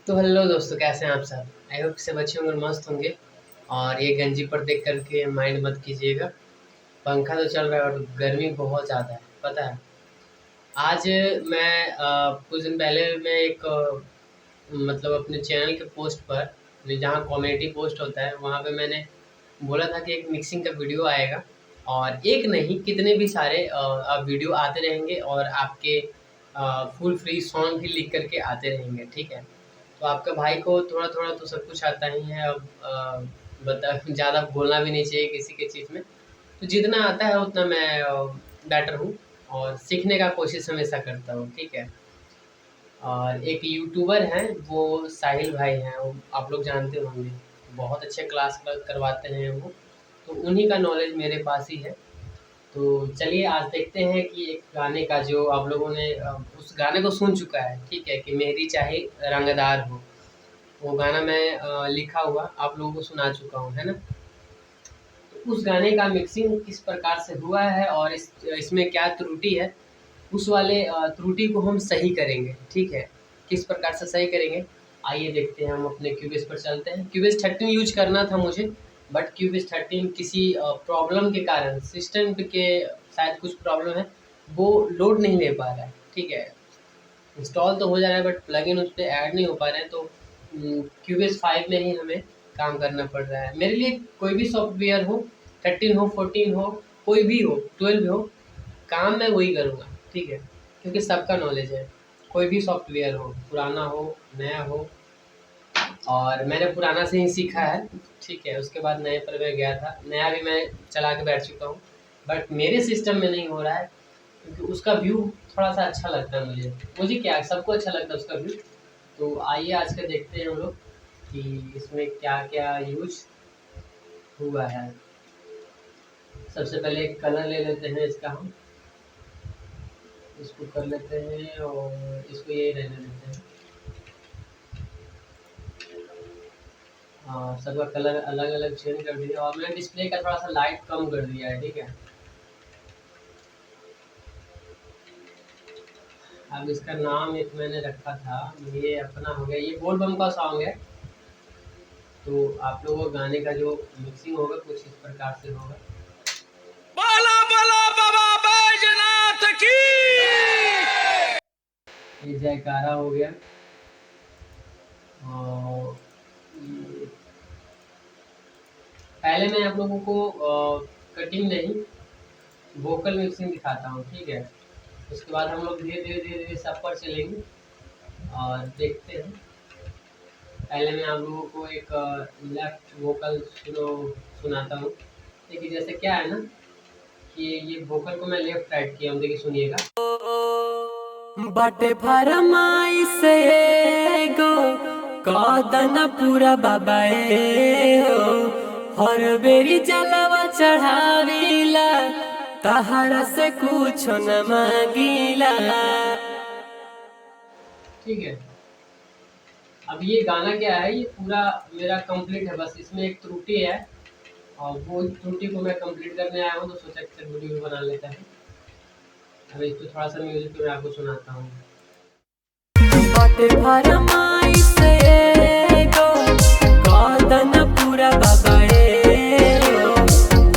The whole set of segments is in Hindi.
तो हेलो दोस्तों, कैसे हैं आप सब। आई होप सब अच्छे होंगे और मस्त होंगे। और ये गंजी पर देख करके माइंड मत कीजिएगा। पंखा तो चल रहा है और गर्मी बहुत ज़्यादा है, पता है। आज मैं कुछ दिन पहले मैं एक मतलब अपने चैनल के पोस्ट पर, जहाँ कॉमेडी पोस्ट होता है वहाँ पे मैंने बोला था कि एक मिक्सिंग का वीडियो आएगा। और एक नहीं, कितने भी सारे वीडियो आते रहेंगे और आपके फुल फ्री सॉन्ग भी लिख करके आते रहेंगे, ठीक है। तो आपका भाई को थोड़ा थोड़ा तो सब कुछ आता ही है। अब बता ज़्यादा बोलना भी नहीं चाहिए किसी के चीज़ में। तो जितना आता है उतना मैं बेटर हूँ और सीखने का कोशिश हमेशा करता हूँ, ठीक है। और एक यूट्यूबर हैं, वो साहिल भाई हैं, वो आप लोग जानते होंगे। बहुत अच्छे क्लास करवाते हैं वो। तो उन्हीं का नॉलेज मेरे पास ही है। तो चलिए आज देखते हैं कि एक गाने का जो आप लोगों ने उस गाने को सुन चुका है, ठीक है, कि मेरी चाहे रंगदार हो। वो गाना मैं लिखा हुआ आप लोगों को सुना चुका हूँ, है ना। तो उस गाने का मिक्सिंग किस प्रकार से हुआ है और इसमें क्या त्रुटि है, उस वाले त्रुटि को हम सही करेंगे, ठीक है। किस प्रकार से सही करेंगे, आइए देखते हैं। हम अपने क्यूबेस पर चलते हैं। क्यूबेस 13 यूज करना था मुझे, बट क्यूबेस 13 किसी प्रॉब्लम के कारण, सिस्टम के शायद कुछ प्रॉब्लम है, वो लोड नहीं ले पा रहा है, ठीक है। इंस्टॉल तो हो जा रहा है बट प्लगइन उस पे ऐड नहीं हो पा रहे हैं। तो क्यूबेस 5 में ही हमें काम करना पड़ रहा है। मेरे लिए कोई भी सॉफ्टवेयर हो, 13 हो, 14 हो, कोई भी हो, 12 हो, काम मैं वही करूँगा, ठीक है। क्योंकि सबका नॉलेज है। कोई भी सॉफ्टवेयर हो, पुराना हो, नया हो। और मैंने पुराना से ही सीखा है, ठीक है। उसके बाद नए पर मैं गया था, नया भी मैं चला के बैठ चुका हूँ। बट मेरे सिस्टम में नहीं हो रहा है, क्योंकि उसका व्यू थोड़ा सा अच्छा लगता है मुझे। मुझे क्या, सबको अच्छा लगता है उसका व्यू। तो आइए आज का देखते हैं हम लोग कि इसमें क्या क्या यूज हुआ है। सबसे पहले एक कलर ले लेते हैं इसका हम। इसको कर लेते हैं और इसको यही रहने देते हैं। सबका कलर अलग अलग चेंज कर दिया और मैंने डिस्प्ले का थोड़ा सा लाइट कम कर दिया है, ठीक है। अब इसका नाम एक मैंने रखा था, ये अपना हो गया, ये बोल बम का सॉन्ग है। तो आप लोगों को गाने का जो मिक्सिंग होगा कुछ इस प्रकार से होगा। बोला बोला बाबा बैजनाथ की। ये जयकारा हो गया। और ये- पहले मैं आप लोगों को कटिंग नहीं, वोकल मिक्सिंग दिखाता हूँ, ठीक है। उसके बाद हम लोग धीरे धीरे धीरे धीरे सब पर चलेंगे और देखते हैं। पहले मैं आप लोगों को एक लेफ्ट वोकल सुनाता हूँ। देखिए जैसे क्या है ना, कि ये वोकल को मैं लेफ्ट राइट किया हूँ, देखिए सुनिएगा। बाटे फरमाइश गो कदन पूरा बाबा हो हर बेरी जलवा चढ़ावीला तहरा से कुछ न मांगीला। ठीक है। अब ये गाना क्या है, ये पूरा मेरा कंप्लीट है, बस इसमें एक त्रुटि है और वो त्रुटि को मैं कंप्लीट करने आया हूँ, तो सोचा कि चल वीडियो बना लेता है। अब इसको थोड़ा सा म्यूजिक मैं आपको सुनाता हूँ। बाटे फरमाइश गो कदन पूरा बाबा हो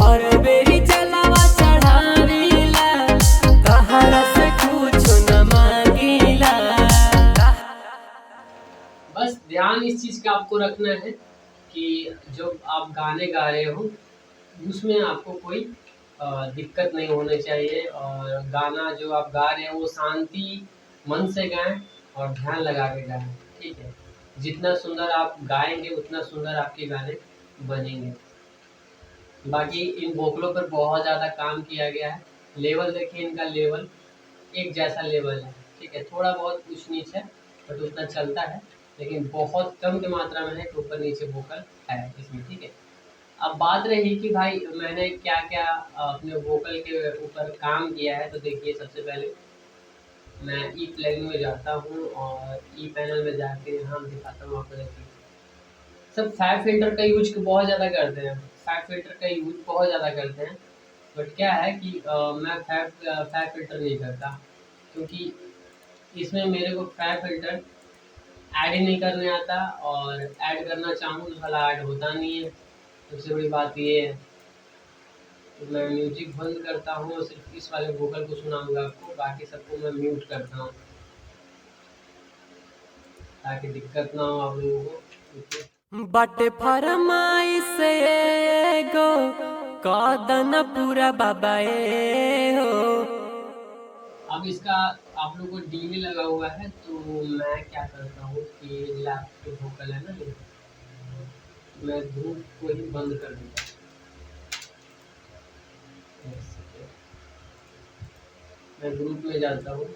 हर बेरी जलवा चढ़ावीला तहरा से कुछ न मांगीला। बस ध्यान इस चीज़ का आपको रखना है कि जब आप गाने गा रहे हो उसमें आपको कोई दिक्कत नहीं होनी चाहिए। और गाना जो आप गा रहे हैं वो शांति मन से गाएं और ध्यान लगा के गाएं, ठीक है। जितना सुंदर आप गाएंगे उतना सुंदर आपके गाने बनेंगे। बाकी इन वोकलों पर बहुत ज़्यादा काम किया गया है। लेवल देखिए, इनका लेवल एक जैसा लेवल है, ठीक है। थोड़ा बहुत ऊंच नीच है बट उतना चलता है, लेकिन बहुत कम की मात्रा में है कि ऊपर नीचे वोकल है इसमें, ठीक है। अब बात रही कि भाई मैंने क्या क्या अपने वोकल के ऊपर काम किया है, तो देखिए सबसे पहले मैं ई प्लगइन में जाता हूँ और ई पैनल में जाके यहाँ दिखाता हूँ आपको। देखिए सब फैब फिल्टर का यूज बहुत ज़्यादा करते हैं, फैब फिल्टर का यूज बहुत ज़्यादा करते हैं। बट क्या है कि मैं फैब फिल्टर नहीं करता, क्योंकि इसमें मेरे को फैब फिल्टर ऐड ही नहीं करने आता, और ऐड करना चाहूँ तो साला ऐड होता नहीं है। सबसे बड़ी बात ये है। तो मैं म्यूजिक बंद करता हूँ और सिर्फ इस वाले वोकल को सुनाऊंगा आपको, बाकी सबको मैं म्यूट करता हूँ ताकि दिक्कत ना हो आप लोगों को। ठीक है। बाटे फरमाइश एगो कदन पूरा बाबा ए हो। अब इसका आप लोगों को डीले लगा हुआ है, तो मैं क्या करता हूँ कि लैपटॉप वोकल है ना ये, मैं ग्रुप को ही बंद कर देता हूँ। मैं ग्रुप में जाता हूँ,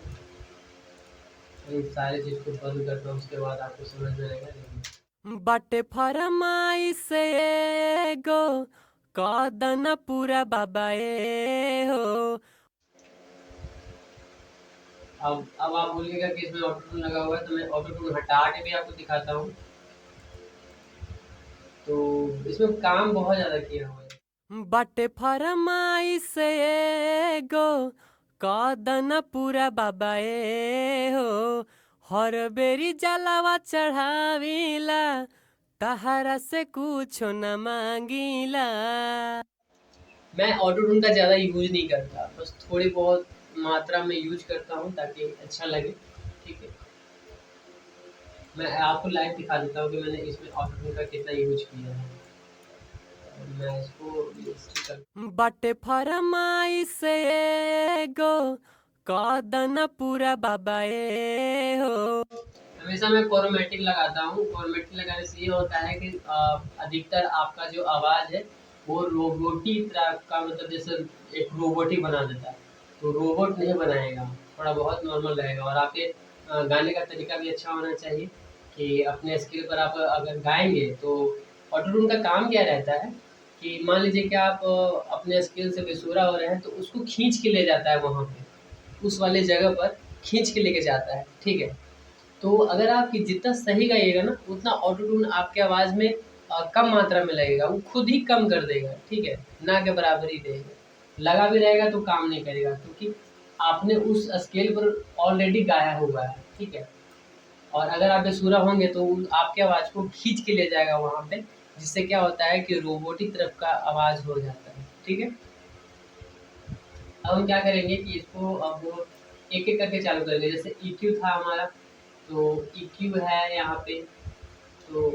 इन सारे चीज़ को बंद करता हूँ, उसके बाद आपको समझ में आएगा। देखिए बाटे फरमाइश एगो कदन पूरा बाबा ए हो। अब आप बोलिएगा कि इसमें ऑटो टून लगा हुआ है, तो मैं ऑटो टून हटा के भी आपको दिखाता हूँ। तो इसमें काम बहुत ज़्यादा किया हुआ है। बाटे फरमाइश एगो कदन पूरा बाबा ए हो। हर बेरी जलावा चढ़ावीला तहरा से कुछ न मांगीला। मैं ऑटो टून का ज़्यादा यूज नहीं करता, बस थोड़ी बहुत मात्रा में यूज करता हूँ ताकि अच्छा लगे। ठीक है, मैं आपको लाइव दिखा देता हूँ कि मैंने इसमें ऑटो टून का कितना यूज किया है। मैं इसको लिस्ट कर बाटे फरमाइश एगो कदन पूरा बाबा ए हो। हमेशा मैं क्रोमैटिक लगाता हूँ। क्रोमैटिक लगाने से ये होता है कि अधिकतर आपका जो आवाज़ है वो रोबोटी तरह का, मतलब जैसे एक रोबोट ही बना देता है, तो रोबोट नहीं बनाएगा, थोड़ा बहुत नॉर्मल रहेगा। और आपके गाने का तरीका भी अच्छा होना चाहिए कि अपने स्किल पर आप अगर गाएंगे तो ऑटो ट्यून का काम क्या रहता है कि मान लीजिए कि आप अपने स्किल से बेसुरा हो रहे हैं, तो उसको खींच के ले जाता है वहाँ पे, उस वाले जगह पर खींच के लेके जाता है। ठीक है, तो अगर आप कि जितना सही गाइएगा ना, उतना ऑटो ट्यून आपके आवाज़ में कम मात्रा में लगेगा, वो खुद ही कम कर देगा। ठीक है, ना के बराबर ही देगा। लगा भी रहेगा तो काम नहीं करेगा, क्योंकि आपने उस स्केल पर ऑलरेडी गाया हुआ है। ठीक है, और अगर आप बेसुरा होंगे तो आपके आवाज़ को खींच के ले जाएगा वहाँ पे, जिससे क्या होता है कि रोबोटिक तरफ का आवाज़ हो जाता है। ठीक है, अब हम क्या करेंगे कि इसको अब एक एक करके चालू करेंगे। जैसे EQ था हमारा, तो EQ है यहाँ पे। तो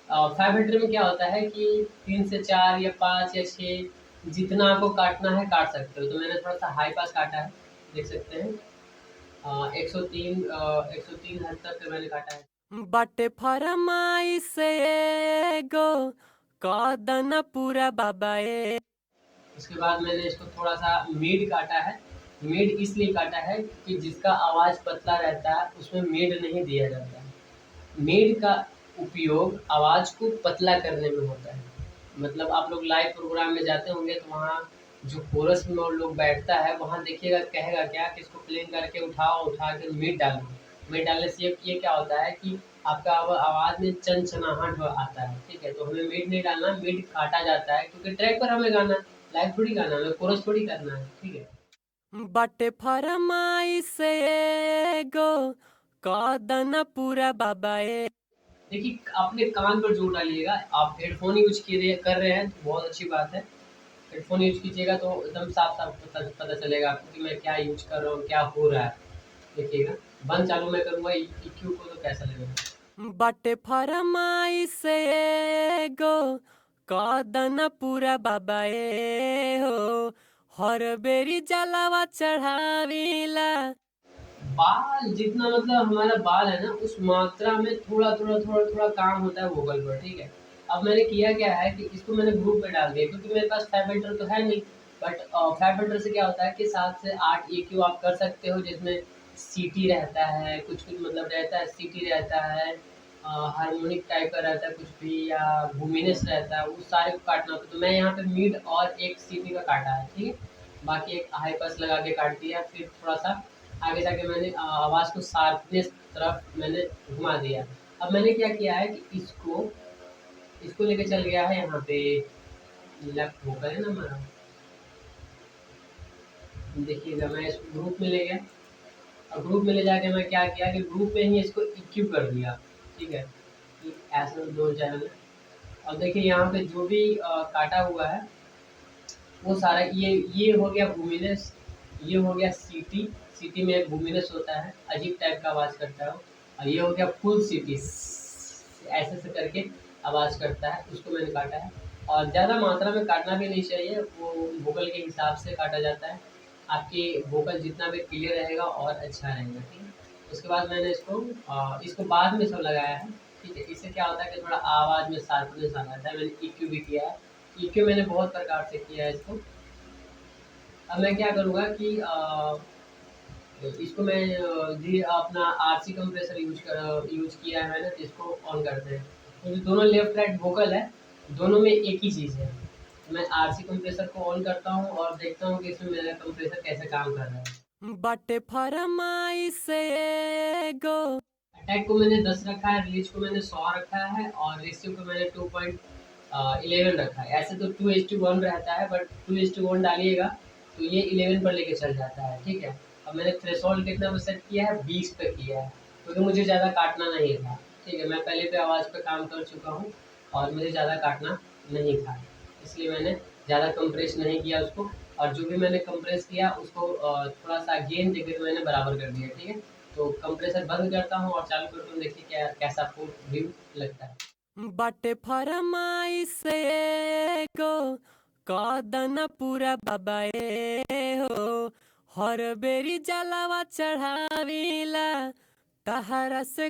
500 में क्या होता है कि 3 से 4 या 5 या 6 जितना आपको काटना है काट सकते हो। तो मैंने थोड़ा सा हाई पास काटा है, देख सकते हैं। 103 हद तक मैंने काटा है। बाटे फरमाइश एगो कदन पूरा बाबा ए। उसके बाद मैंने इसको थोड़ा सा मिड काटा है। मिड इसलिए काटा है कि जिसका आवाज़ पतला रहता है उसमें मिड नहीं दिया जाता है। मिड का उपयोग आवाज़ को पतला करने में होता है। मतलब आप लोग लाइव प्रोग्राम में जाते होंगे तो वहाँ जो कोरस में वो लोग बैठता है, वहाँ देखिएगा कहेगा क्या कि इसको प्लेन करके उठाओ, उठा के मिड डालो। मिड डालने से ये क्या होता है कि आपका आवाज़ में चनचनाहट आता है। ठीक है, तो हमें मिड नहीं डालना, मिड काटा जाता है, क्योंकि ट्रैक पर हमें गाना है, लाइव थोड़ी गाना है, हमें कोरस थोड़ी करना है। ठीक है, बाटे फरमाइश एगो कदन पूरा बाबा ए। देखिए अपने कान पर जोर डालिएगा। आप हेडफोन यूज कर रहे हैं तो बहुत अच्छी बात है। हेडफोन यूज कीजिएगा तो एकदम साफ साफ पता चलेगा आपको कि मैं क्या यूज कर रहा हूँ, क्या हो रहा है। देखिएगा, बंद चालू मैं करूँगा EQ को तो कैसा लगेगा। बाटे फरमाइश एगो कदन पूरा बाबा ए हो। हर बेरी जलावा चढ़ावीला। बाल जितना, मतलब हमारा बाल है ना, उस मात्रा में थोड़ा थोड़ा थोड़ा थोड़ा काम होता है वोकल पर। ठीक है, अब मैंने किया क्या है कि इसको मैंने ग्रुप में डाल दिया, क्योंकि मेरे पास 500 तो है नहीं। बट 500 से क्या होता है कि 7 से 8 EQ आप कर सकते हो, जिसमें सीटी रहता है, कुछ कुछ मतलब रहता है, सीटी रहता है, हारमोनिक टाइप का रहता है कुछ भी, या वुमिनस रहता है, उस सारे को काटना होता है। तो मैं यहाँ पे मिड और एक सीटी का काटा है। ठीक है, बाकी एक हाई पास लगा के काट दिया। फिर थोड़ा सा आगे जाके मैंने आवाज़ को शार्पनेस तरफ मैंने घुमा दिया। अब मैंने क्या किया है कि इसको लेके चल गया है यहाँ पे, लेफ्ट वोकल है ना हमारा, देखिएगा मैं इसको ग्रुप में ले गया। और ग्रुप में ले जाके मैं क्या किया कि ग्रुप में ही इसको इक्यू कर दिया, ठीक है, कि ऐसे 2 चैनल है। और देखिए यहाँ पे जो भी काटा हुआ है वो सारा ये हो गया वुमिनस, ये हो गया सीटी, सीटी में एक वुमिनस होता है, अजीब टाइप का आवाज़ करता है वो, और ये हो गया फुल सीटी, ऐसे से करके आवाज़ करता है, उसको मैंने काटा है। और ज़्यादा मात्रा में काटना भी नहीं चाहिए, वो वोकल के हिसाब से काटा जाता है, आपकी वोकल जितना भी क्लियर रहेगा और अच्छा रहेगा, ठीक है। उसके बाद मैंने इसको बाद में सब लगाया है, ठीक है। इससे क्या होता है कि थोड़ा आवाज़ में शार्पनेस आ जाता है। मैंने EQ भी किया है, EQ मैंने बहुत प्रकार से किया है इसको। अब मैं क्या करूँगा कि इसको मैं जी अपना RC कंप्रेसर यूज़ किया है मैंने, तो इसको ऑन करते हैं, क्योंकि दोनों लेफ्ट राइट वोकल है, दोनों में एक ही चीज़ है। तो मैं RC कंप्रेसर को ऑन करता हूँ और देखता हूँ कि इसमें मेरा कंप्रेसर कैसे काम कर रहा है। बाटे फरमाइश एगो। अटैक को मैंने 10 रखा है, रिलीज को मैंने 100 रखा है और रेशियो को मैंने 2.11 रखा है। ऐसे तो 2:1 रहता है, बट 2:1 डालिएगा तो ये 11 पर लेके चल जाता है, ठीक है। अब मैंने थ्रेशोल्ड कितना पे सेट किया है, 20 पे किया है, क्योंकि मुझे ज़्यादा काटना नहीं था, ठीक है। मैं पहले पे आवाज़ पे काम कर चुका हूँ और मुझे ज़्यादा काटना नहीं था, इसलिए मैंने ज़्यादा कंप्रेस नहीं किया उसको। और जो भी मैंने कंप्रेस किया उसको थोड़ा सा गेन देकर मैंने बराबर कर दिया, ठीक है। तो कंप्रेसर बंद करता हूँ और चालू करता हूँ, देखिए क्या कैसा आपको व्यू लगता है। बाटे फरमाइश एगो कदन पूरा बाबा हो, हर बेरी जलावा चढ़ावीला तहरा से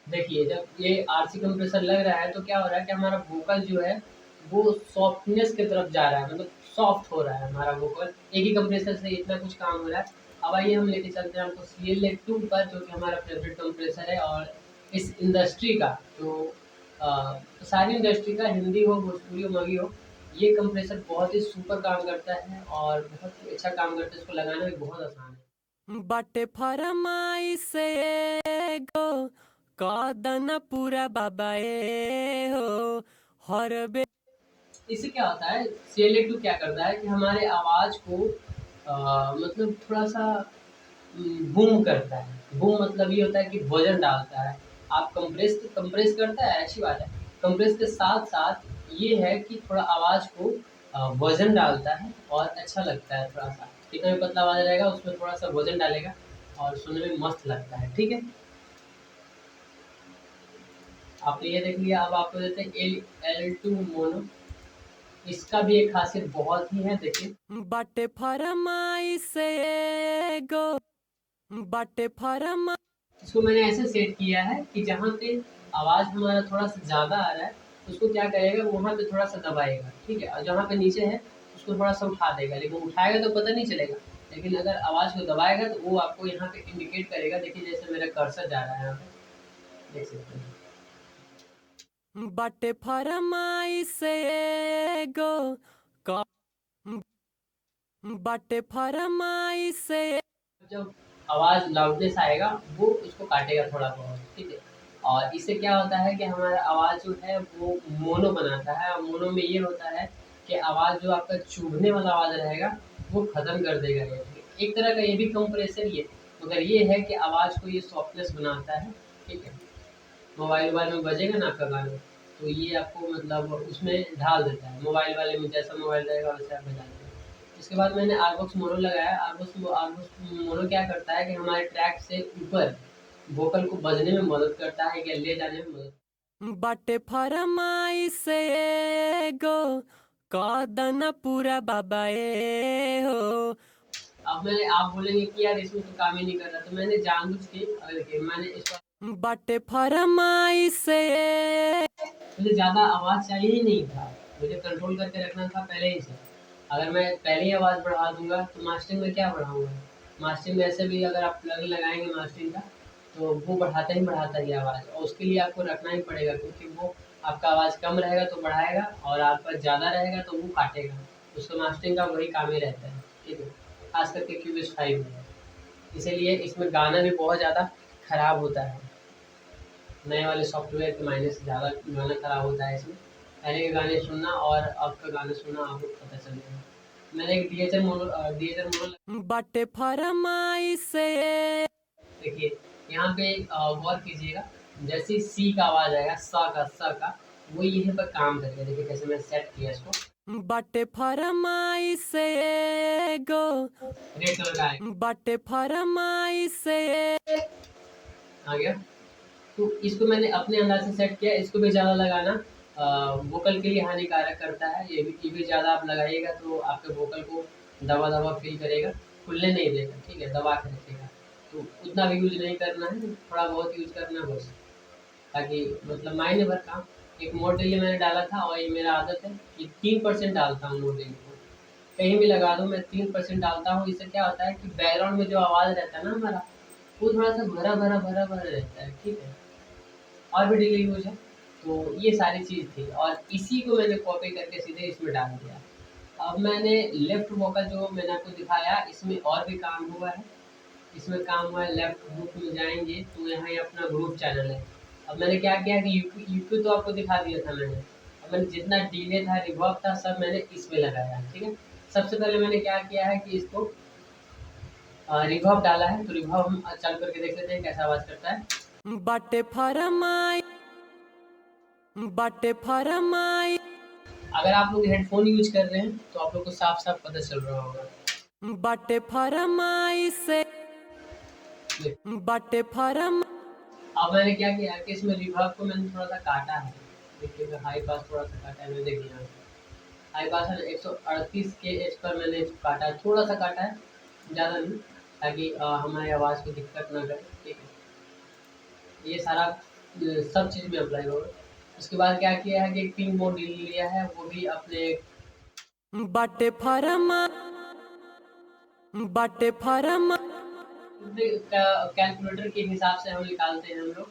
देखिए जब ये RC कंप्रेसर लग रहा है तो क्या हो रहा है कि हमारा वोकल जो है वो सॉफ्टनेस की तरफ जा रहा है, मतलब सॉफ्ट हो रहा है हमारा वोकल, एक ही कंप्रेसर से इतना कुछ काम हो रहा है। अब आइए हम लेके चलते हैं आपको CL2 पर, जो कि हमारा फेवरेट कंप्रेसर है और इस इंडस्ट्री का जो सारी इंडस्ट्री का, हिंदी हो भोजपुरी हो मगही हो, ये कंप्रेसर बहुत ही सुपर काम करता है और बहुत ही अच्छा काम करता है, इसको लगाना भी बहुत आसान है। बाटे फरमाइश एगो कदन पूरा बाबा हो, हर बे इससे क्या होता है, CL2 क्या करता है कि हमारे आवाज़ को मतलब थोड़ा सा बूम करता है। बूम मतलब ये होता है कि वजन डालता है। आप कंप्रेस करता है, अच्छी बात है। कंप्रेस के साथ साथ ये है कि थोड़ा आवाज़ को वजन डालता है और अच्छा लगता है थोड़ा सा। जितना भी पतला आवाज़ रहेगा उसमें थोड़ा सा वजन डालेगा और सुनने में मस्त लगता है, ठीक है। आपने ये देख लिया, अब आपको देते हैं L2 मोनो। इसका भी एक खासियत बहुत ही है, देखिए। बाटे फरमाइश एगो बाटे फरमा इसको मैंने ऐसे सेट किया है कि जहाँ पे आवाज़ हमारा थोड़ा सा ज़्यादा आ रहा है, उसको क्या करेगा, वहाँ पे थोड़ा सा दबाएगा, ठीक है। और जहाँ पे नीचे है उसको थोड़ा सा उठा देगा, लेकिन उठाएगा तो पता नहीं चलेगा, लेकिन अगर आवाज़ को दबाएगा तो वो आपको यहाँ पे इंडिकेट करेगा। देखिए जैसे मेरा कर्सर जा रहा है यहाँ पे, देख सकते हैं। बाटे फरमाइश एगो क बाटे फरमाइश जब आवाज़ लाउडनेस आएगा वो उसको काटेगा थोड़ा बहुत, ठीक है। और इससे क्या होता है कि हमारा आवाज़ जो है वो मोनो बनाता है, और मोनो में ये होता है कि आवाज़ जो आपका चुभने वाला आवाज़ रहेगा वो ख़त्म कर देगा ये, ठीक है। एक तरह का ये भी कंप्रेसर ही है, मगर ये है कि आवाज़ को ये सॉफ्टनेस बनाता है, ठीक है। मोबाइल वाले में बजेगा ना आपका गाना, तो ये आपको मतलब उसमें ढाल देता है, मोबाइल वाले में जैसा मोबाइल रहेगा वैसे आप बजा देंगे। उसके बाद मैंने आर्बॉक्स मोनो लगाया। आर्बॉक्स मोनो क्या करता है कि हमारे ट्रैक से ऊपर वोकल को बजने में मदद करता है या ले जाने में मदद। बाटे फरमाइश एगो कदन पूरा बाबा हो। अब आप बोलेंगे कि यार इसमें तो काम ही नहीं कर रहा, तो मैंने जानबूझ के, अगर देखिए मैंने इसको, बाटे फरमाइश मुझे ज़्यादा आवाज़ चाहिए ही नहीं था, मुझे कंट्रोल करके रखना था पहले ही से। अगर मैं पहले ही आवाज़ बढ़ा दूँगा तो मास्टरिंग में क्या बढ़ाऊँगा? मास्टरिंग में ऐसे भी अगर आप प्लग लगाएँगे मास्टरिंग का, तो वो बढ़ाता ही आवाज़, और उसके लिए आपको रखना ही पड़ेगा, क्योंकि वो आपका आवाज़ कम रहेगा तो बढ़ाएगा और आपका ज़्यादा रहेगा तो वो काटेगा। उसका मास्टरिंग का वही काम ही रहता है, ठीक है। ख़ास करके क्यूबिस 5 में। इसीलिए इसमें गाना भी बहुत ज़्यादा ख़राब होता है। नए वाले सॉफ्टवेयर के मायने से ज़्यादा गाना ख़राब होता है इसमें। पहले के गाने सुनना और अब का गाना सुनना आपको पता चलेगा। मैंने एक DHR मोनो बाटे फरमाइश देखिए यहाँ पे गौर कीजिएगा, जैसे सी का आवाज़ आएगा, स का वो यहीं पर काम करेगा। देखिए कैसे मैं सेट किया इसको, बाटे फरमाइश एगो रेड कलर का आएगा, बाटे फरमाइश आ गया। तो इसको मैंने अपने अंदाज से सेट किया। इसको भी ज़्यादा लगाना वोकल के लिए हानिकारक करता है। ये भी ज़्यादा आप लगाइएगा तो आपके वोकल को दबा दबा फील करेगा, खुलने नहीं देगा, ठीक है, दबा के रखेगा। तो उतना भी यूज नहीं करना है, थोड़ा बहुत यूज करना है बस, ताकि मतलब मायने भर काम। एक मोडेल मैंने डाला था और ये मेरा आदत है कि 3% डालता हूँ मोडेल को, कहीं भी लगा दूँ मैं 3% डालता हूँ। इससे क्या होता है कि बैकग्राउंड में जो आवाज़ रहता है ना हमारा, वो थोड़ा सा भरा भरा भरा भरा रहता है, ठीक है। और भी डिले यूज है। तो ये सारी चीज़ थी और इसी को मैंने कॉपी करके सीधे इसमें डाल दिया। अब मैंने लेफ्ट वोकल जो मैंने आपको दिखाया, इसमें और भी काम हुआ है। इसमें काम हुआ है, लेफ्ट ग्रुप में जाएंगे तो यहाँ ये अपना ग्रुप चैनल है। अब मैंने क्या किया कि यूपी तो आपको दिखा दिया था मैंने। अब मैंने जितना डिले था, रिवर्ब था, सब मैंने इसमें लगाया, ठीक है। सबसे पहले मैंने क्या किया है कि इसको रिवर्ब डाला है। तो रिवर्ब हम चालू करके देख लेते हैं कैसा आवाज़ करता है। बाटे फरमाइश बाटे फरमाइश अगर आप लोग हेडफोन यूज कर रहे हैं तो आप लोग को साफ साफ पता चल रहा होगा। बाटे फरमाइश बाटे फरम अब मैंने क्या किया कि इसमें रिवर्ब को मैंने थोड़ा सा काटा है। देखिए मैं हाई पास थोड़ा सा काटा है, मैंने देखिए यहाँ हाई पास है 138 के एच पर मैंने इसको काटा है, थोड़ा सा काटा है, ज़्यादा नहीं, ताकि हमारी आवाज़ को दिक्कत ना करे, ठीक है। ये सारा सब चीज़ में अप्लाई होगा। उसके बाद क्या किया है कि पिंक मोड लिया है, वो भी अपने बाटे फरमा बाटे फरमा कैलकुलेटर के हिसाब से हम निकालते हैं हम लोग,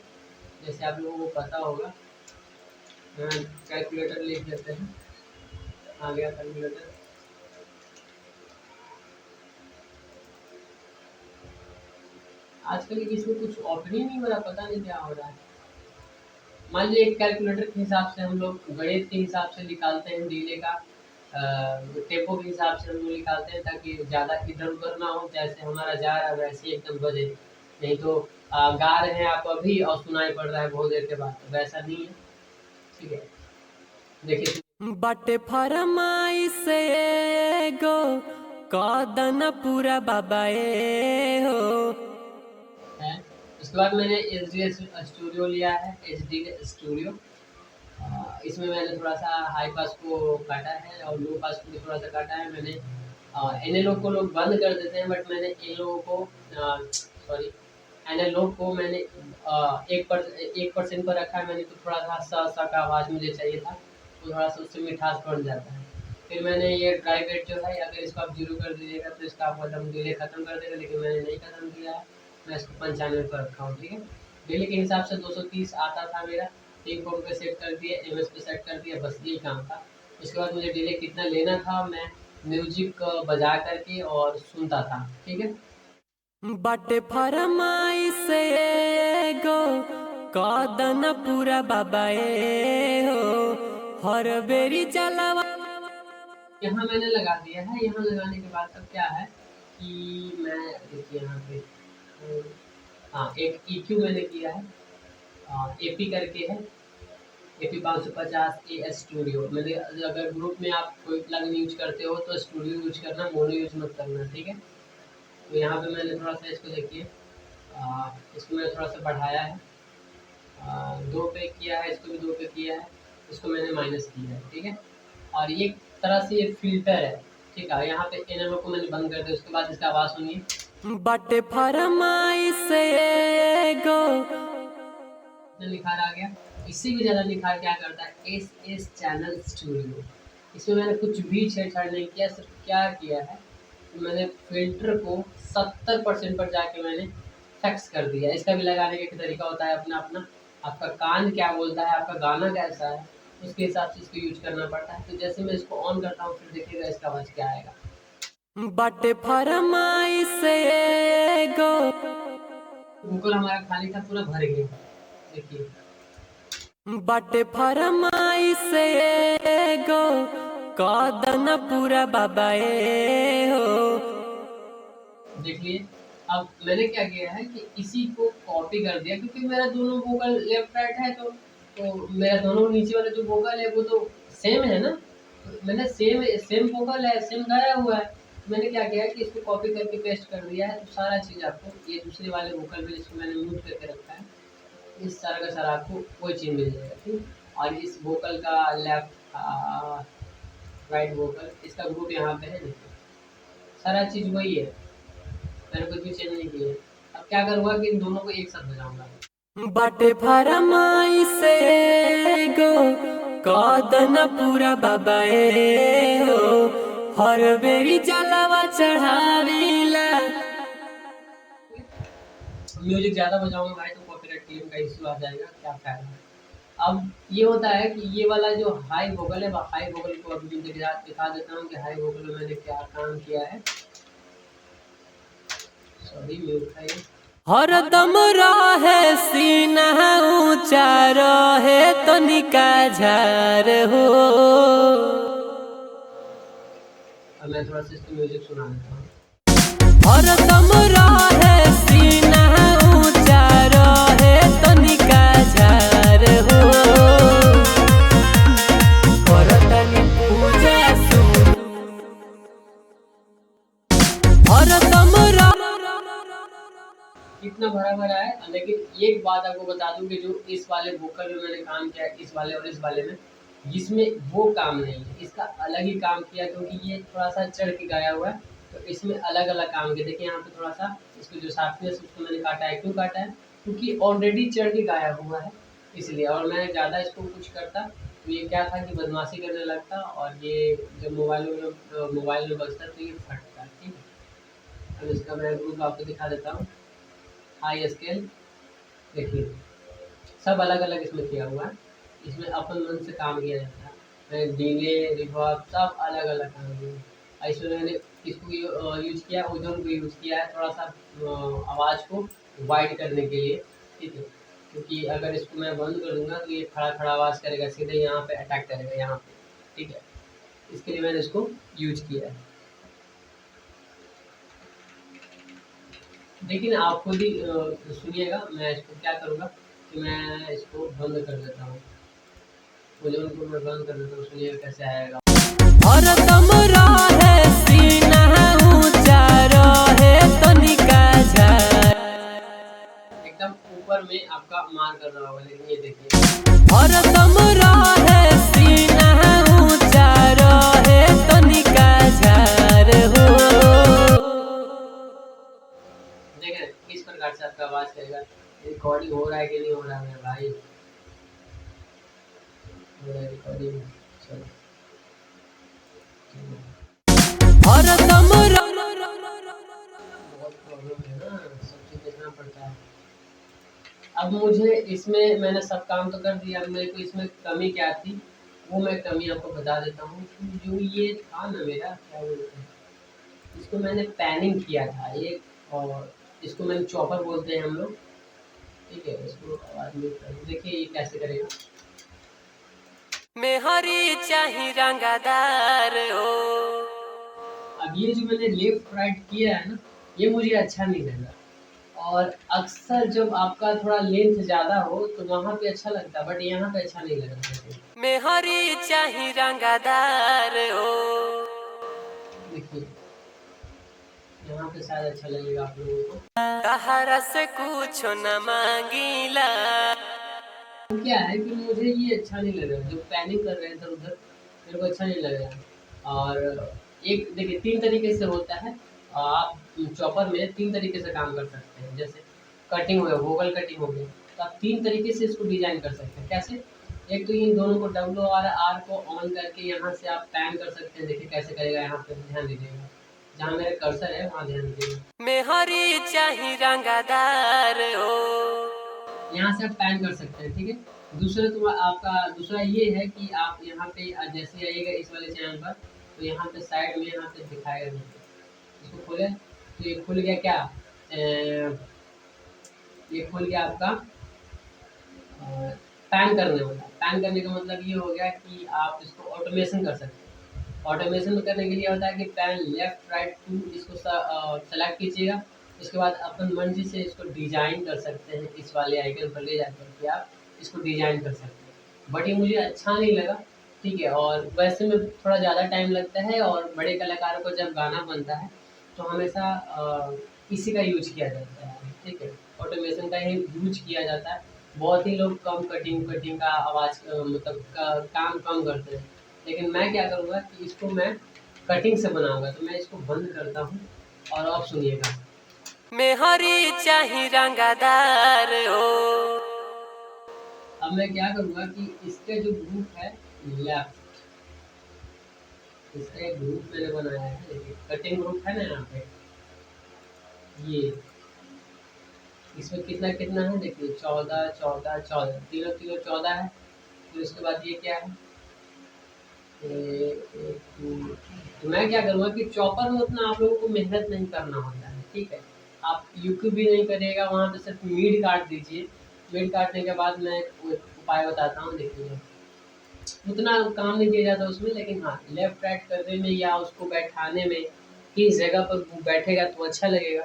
जैसे आप लोगों को पता होगा। कैलकुलेटर लिख देते हैं, आ गया कैलकुलेटर। आजकल इसमें कुछ ओपन ही नहीं हो रहा, पता नहीं क्या हो रहा है। मान लीजिए एक कैलकुलेटर के हिसाब से हम लोग गणित के हिसाब से निकालते हैं डिले का, टेम्पो के हिसाब से हम लोग निकालते हैं, ताकि ज़्यादा इधर उधर ना हो, जैसे हमारा जा रहा है वैसे ही एकदम बजे। नहीं तो गा रहे हैं आप अभी और सुनाई पड़ रहा है बहुत देर के बाद, तो वैसा नहीं है, ठीक है। देखिए बाटे फरमाइश एगो कदन पूरा बाबा ए हो है। उसके बाद मैंने एच डी स्टूडियो लिया है, एच डी स्टूडियो। इसमें मैंने थोड़ा सा हाई पास को काटा है और लो पास को भी थोड़ा सा काटा है मैंने। एनालॉग को लोग बंद कर देते हैं, बट मैंने एनालॉग को सॉरी एनालॉग को मैंने 1% पर रखा है मैंने। तो थोड़ा सा सा का आवाज़ मुझे चाहिए था, तो थोड़ा सा उससे मिठास बढ़ जाता है। फिर मैंने ये ड्राई वेट जो है, अगर इसको आप 0 कर दीजिएगा तो इसका मतलब डिले ख़त्म कर देगा, लेकिन मैंने नहीं ख़त्म किया है, मैं इसको 95 पर रखा हूँ, ठीक है। डिले के हिसाब से 230 आता था मेरा, 3 फोन पे सेट कर दिया, एमएस पे सेट कर दिया, बस यही काम था। उसके बाद मुझे डिले कितना लेना था, मैं म्यूजिक बजा करके और सुनता था, ठीक है। बाटे फरमाइश एगो कदन पूरा बाबा ए हो हर बेरी जलावा यहाँ मैंने लगा दिया है। यहाँ लगाने के बाद अब क्या है कि मैं देखिए यहाँ पे हाँ एक EQ मैंने किया है, AP करके है, AP 550 AS स्टूडियो। मैंने अगर ग्रुप में आप कोई प्लगइन यूज करते हो तो स्टूडियो यूज करना, मोनो यूज मत करना, ठीक है। तो यहाँ पे मैंने थोड़ा सा इसको देखिए, इसको मैंने थोड़ा सा बढ़ाया है, 2 पे किया है, इसको भी 2 पे किया है, इसको मैंने माइनस किया है, ठीक है। और ये तरह से ये फिल्टर है, ठीक है। यहाँ पे एनालॉग को मैंने बंद कर दिया। उसके बाद इसका आवाज़ सुनिए, बाटे फरमाइश एगो निखार आ गया। इससे भी ज़्यादा निखार क्या करता है, एस चैनल स्टूडियो। इसमें मैंने कुछ भी छेड़छाड़ नहीं किया, सिर्फ क्या किया है मैंने फिल्टर को 70% पर जाके मैंने फिक्स कर दिया। इसका भी लगाने का एक तरीका होता है अपना अपना, आपका कान क्या बोलता है, आपका गाना कैसा है, उसके हिसाब से इसको यूज करना पड़ता है। तो जैसे मैं इसको ऑन करता हूँ, फिर देखिएगा इसका आवाज़ क्या आएगा। बाटे फरमाइश एगो गूगल हमारा खाली था, पूरा भर गया, देखिए। बाटे फरमाइश एगो कदन पूरा बाबा ए हो देखिए अब मैंने क्या किया है कि इसी को कॉपी कर दिया, क्योंकि मेरा दोनों वोकल लेफ्ट राइट है, तो मेरा दोनों नीचे वाला जो वोकल है वो तो सेम है ना। तो मैंने सेम सेम वोकल है, सेम गाया हुआ है। मैंने क्या किया है कि इसको कॉपी करके पेस्ट कर दिया है, तो सारा चीज़ आपको ये दूसरे वाले वोकल में जिसको मैंने म्यूट करके रखा है, इस सारा का सारा आपको वही चीज़ मिल जाएगा, ठीक। और इस वोकल का लेफ्ट राइट वोकल इसका ग्रुप यहाँ पे है, देखिए सारा चीज़ वही है, मैंने कुछ भी चेंज नहीं किया है। अब क्या करूँगा कि इन दोनों को एक साथ बजाऊंगा। बाटे फरमाई से गो कदन पूरा बाबा हो हर बेरी जलवा चढ़ावीला। म्यूजिक ज़्यादा बजाऊंगा भाई तो कॉपीराइट क्लेम का इश्यू आ जाएगा, क्या फायदा। अब ये होता है कि ये वाला जो हाई वोकल है, हाई वोकल को अभी मैं दिखा देता हूँ कि हाई वोकल में मैंने क्या काम किया है। सॉरी म्यूट था ये। हरदम रहे सीना ऊंचा रहे तो निकाझार हो। अब मैं थोड़ा सा इसको म्यूजिक सुना देता हूँ। हरदम रहे सीना ऊंचा रहे तो निकाझार हो। करतनि पूजा सुन हरदम इतना भरा भरा है, लेकिन एक बात आपको बता दूं कि जो इस वाले वोकल में मैंने काम किया है, इस वाले और इस वाले में, इसमें वो काम नहीं है, इसका अलग ही काम किया, क्योंकि ये थोड़ा सा चढ़ के गाया हुआ है, तो इसमें अलग अलग काम किया। देखिए यहाँ पे थोड़ा सा इसको जो शार्पनेस उसको मैंने काटा है, क्यों काटा है, क्योंकि ऑलरेडी चढ़ के गाया हुआ है इसलिए। और मैं ज़्यादा इसको कुछ करता तो ये क्या था कि बदमाशी करने लगता, और ये जब मोबाइल में बजता तो ये फटता, ठीक है। अब इसका मैं ग्रुप आपको दिखा देता हूँ। हाई स्केल देखिए, सब अलग अलग इसमें किया हुआ है, इसमें अपन मन से काम किया जाता है, डीले रिवर्ब सब अलग अलग काम किया है। इसमें मैंने किसको यूज किया, ओजोन को यूज किया है, थोड़ा सा आवाज़ को वाइड करने के लिए, ठीक है। क्योंकि अगर इसको मैं बंद कर दूंगा तो ये खड़ा खड़ा आवाज़ करेगा, सीधे यहाँ पे अटैक करेगा यहाँ पे, ठीक है। इसके लिए मैंने इसको यूज किया है। लेकिन आप खुद ही सुनिएगा, मैं इसको क्या करूँगा कि मैं इसको बंद कर देता हूँ, ओजोन को मैं बंद कर देता हूँ, सुनिएगा कैसे आएगा। हरदम रहे सीना ऊंचा रहे तो निकाझार। एकदम ऊपर में आपका मार कर रहा होगा, लेकिन ये देखिए हरदम रहे सीना ऊंचा रहे तो निकाझार हो। देखें किस प्रकार से आपका आवाज़ करेगा, रिकॉर्डिंग हो रहा है कि नहीं हो रहा है मेरा भाई, हो रहा है रिकॉर्डिंग, चलो। हरदम बहुत प्रॉब्लम है ना, सब चीज़ देखना पड़ता है। अब मुझे इसमें मैंने सब काम तो कर दिया, अब मेरे को इसमें कमी क्या थी वो मैं कमी आपको बता देता हूँ। जो ये था ना मेरा, क्या बोलते हैं इसको, मैंने पैनिंग किया था एक, और इसको मैंने चॉपर बोलते हैं हम लोग, ठीक है। इसको आवाज़ में देखिए ये कैसे करेगा। में हरी चाही रंगदार हो। अब ये जो मैंने लेफ्ट राइट किया है ना, ये मुझे अच्छा नहीं लगा, और अक्सर जब आपका थोड़ा लेंथ ज़्यादा हो तो वहाँ पे अच्छा लगता है, बट यहाँ पे अच्छा नहीं लग रहा है। में हरी चाही रंगदार हो। देखिए यहाँ पे शायद अच्छा लगेगा आप लोगों को। तहरा से कुछ न मांगीला। तो क्या है कि मुझे ये अच्छा नहीं लग रहा, जो पैनिक कर रहे हैं इधर उधर मेरे को अच्छा नहीं लग रहा। और एक देखिए 3 तरीके से होता है, आप चॉपर में 3 तरीके से काम कर सकते हैं। जैसे कटिंग हो गया, वोकल कटिंग हो गया, तो आप 3 तरीके से इसको डिजाइन कर सकते हैं। कैसे, एक तो इन दोनों को डब्ल्यू और आर को ऑन करके यहाँ से आप पैन कर सकते हैं। देखिए कैसे करेगा, यहाँ पे ध्यान दीजिएगा, जहाँ मेरा कर्सर है वहाँ ध्यान दीजिएगा। में हरी चाही रंगदार हो। यहाँ से आप पैन कर सकते हैं, ठीक है। दूसरा तो आपका दूसरा ये है कि आप यहाँ पे जैसे आइएगा इस वाले चैनल पर, तो यहाँ पे साइड में यहाँ पे दिखाएगा, इसको खोले तो ये खुल गया, क्या ये खुल गया आपका पैन करने वाला। पैन करने का मतलब ये हो गया कि आप इसको ऑटोमेशन कर सकते हैं। ऑटोमेशन करने के लिए होता है कि पैन लेफ्ट राइट टू, इसको सेलेक्ट कीजिएगा, उसके बाद अपन मर्जी से इसको डिजाइन कर सकते हैं, इस वाले आइकन पर ले जाकर के आप इसको डिजाइन कर सकते हैं। बट ये मुझे अच्छा नहीं लगा, ठीक है। और वैसे में थोड़ा ज़्यादा टाइम लगता है, और बड़े कलाकारों को जब गाना बनता है तो हमेशा इसी का यूज किया जाता है, ठीक है। ऑटोमेशन का ही यूज किया जाता है। बहुत ही लोग कम कटिंग कटिंग का आवाज़ मतलब काम कम करते हैं, लेकिन मैं क्या करूँगा कि इसको मैं कटिंग से बनाऊंगा। तो मैं इसको बंद करता हूँ, और अब सुनिएगा। मेहरी चाही रंगदार हो। अब मैं क्या करूँगा कि इसके जो ग्रुप है लेफ्ट, इसका एक ग्रुप मैंने बनाया है, देखिए कटिंग ग्रुप है ना यहाँ पे, ये इसमें कितना कितना है देखिए, 14 14 14, तीनों तीनों 14 है। फिर उसके बाद ये क्या है, तो मैं क्या करूँगा कि चॉपर में उतना आप लोगों को मेहनत नहीं करना होता है, ठीक है। आप यूक्यू भी नहीं करिएगा, वहाँ पे सिर्फ मीड काट दीजिए। मीड काटने के बाद मैं एक उपाय बताता हूँ, देखिए उतना काम नहीं दिया जाता उसमें, लेकिन हाँ लेफ्ट राइट करने में या उसको बैठाने में, किस जगह पर वो बैठेगा तो अच्छा लगेगा,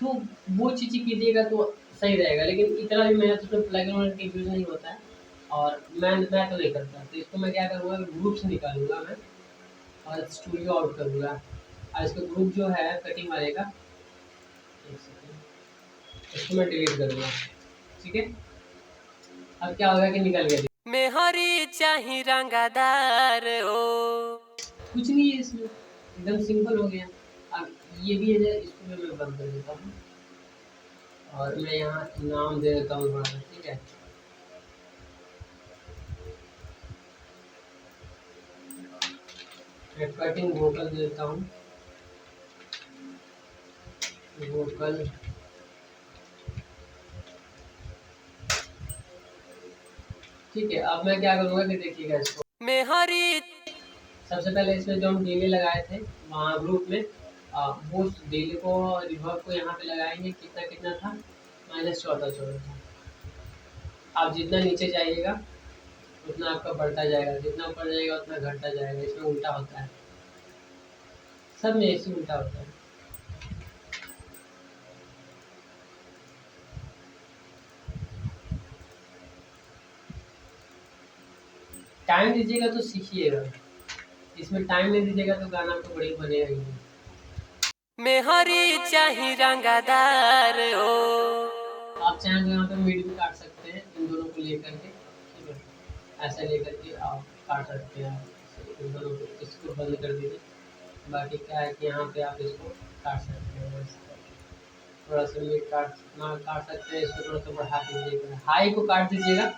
तो वो चीज़ें कीजिएगा तो सही रहेगा। लेकिन इतना भी मेहनत उसमें प्लगइन वगैरह का यूज़ नहीं होता है, और मैं तो नहीं करता। तो इसको मैं क्या करूँगा, ग्रुप से निकालूंगा मैं, और स्टूडियो आउट करूँगा, और इसका ग्रुप जो है कटिंग वाले का, एक सेकंड, इसको मैं डिलीट करूँगा, ठीक है। अब क्या होगा कि निकल गया, मेहरी चाही रंगदार हो। कुछ नहीं है इसमें, एकदम सिंपल हो गया। अब ये भी है, इसको भी मैं बंद कर देता हूँ, और मैं यहाँ नाम दे देता हूँ थोड़ा सा, ठीक है। मैं कटिंग वोकल दे देता हूँ, वोकल, ठीक है। अब मैं क्या करूँगा कि देखिएगा इसको, मेहरी सबसे पहले इसमें जो हम डिले लगाए थे वहाँ ग्रुप में, वो डिले को रिवर्ब को यहाँ पे लगाएंगे। कितना कितना था, -14 था। आप जितना नीचे जाइएगा उतना आपका बढ़ता जाएगा, जितना ऊपर जाएगा उतना घटता जाएगा। इसमें उल्टा होता है, सब में ऐसे उल्टा होता है। टाइम दीजिएगा तो सीखिएगा, इसमें टाइम नहीं दीजिएगा तो गाना आपको बढ़िया बनेगा ही नहीं। मेहरी चाही रंगदार हो। आप चाहें तो यहाँ पे मिड भी काट सकते हैं, इन दोनों को लेकर के, ठीक है। ऐसा लेकर के आप काट सकते हैं, इन दोनों को, इसको बंद कर दीजिए। बाकी क्या है कि यहाँ पे आप इसको काट सकते हैं, थोड़ा सा मिड काट सकते हैं। इसको थोड़ा सा बढ़ा दीजिएगा, हाई को काट दीजिएगा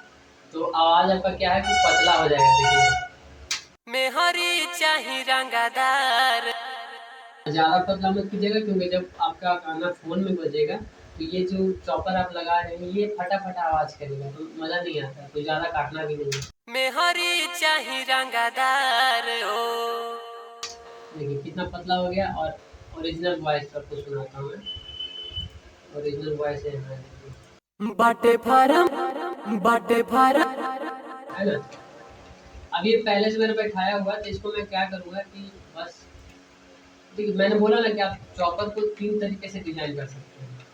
तो आवाज़ आपका क्या है कि पतला हो जाएगा, देखिए। मेहरी चाही रंगदार। ज़्यादा पतला मत कीजिएगा, क्योंकि जब आपका गाना फ़ोन में बजेगा तो ये जो चॉपर आप लगा रहे हैं ये फटाफट आवाज़ करेगा, तो मज़ा नहीं आता। तो ज़्यादा काटना भी नहीं है। मेहरी चाही रंगदार हो। देखिए कितना पतला हो गया। और ओरिजिनल वॉइस आपको सुनाता हूँ मैं, ओरिजिनल वॉइस है यहाँ, देखिए, बाटे फारम बाटे फारम। है ना। अब ये पहले से मैंने बैठाया हुआ है, तो इसको मैं क्या करूँगा कि बस, देखिए मैंने बोला ना कि आप चॉपर को 3 तरीके से डिज़ाइन कर सकते हैं,